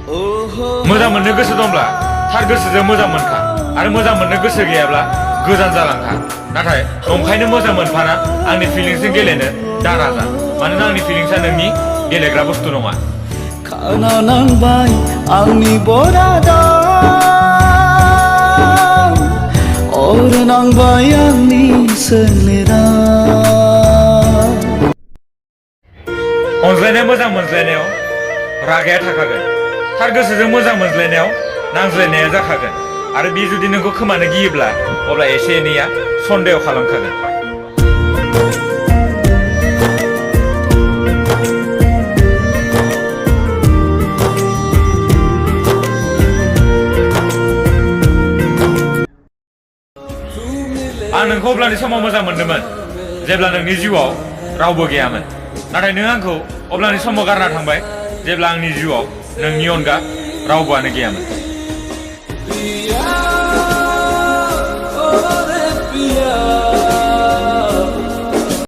मोजां मोननो गोसो दंब्ला थार गोसोजों मोजां मोनखा आरो मोजां मोननो गोसो गैयाब्ला गोजान जालांखा नाथाय नंखायनो मोजां मोनफाना आंनि फिलिंसजों गेलेनो दाराजा मानोना आंनि फिलिंसआ नोंनि गेलेग्रा बुस्थु नङा खाना नांबाय आंनि बरादा अर नांबाय आंनि सोलेरा अनज्लायनाय मोजां मोनज्लायनायाव रागाया थाखागोन थार गोसोजों मोजां मोनज्लायनायाव नांज्लायनाया जाखागोन आरो बे जुदि नोंखौ खोमानो गियोब्ला अब्ला एसे एनैया सन्देह खालामखागोन आं नोंखौ अब्लानि समाव मोजां मोनदोंमोन जेब्ला नोंनि जिउआव रावबो गैयामोन नाथाय नों आंखौ अब्लानि समाव गारना थांबाय जेब्ला आंनि जिउआव नोंनि अनगा रावबोआनो गैयामोन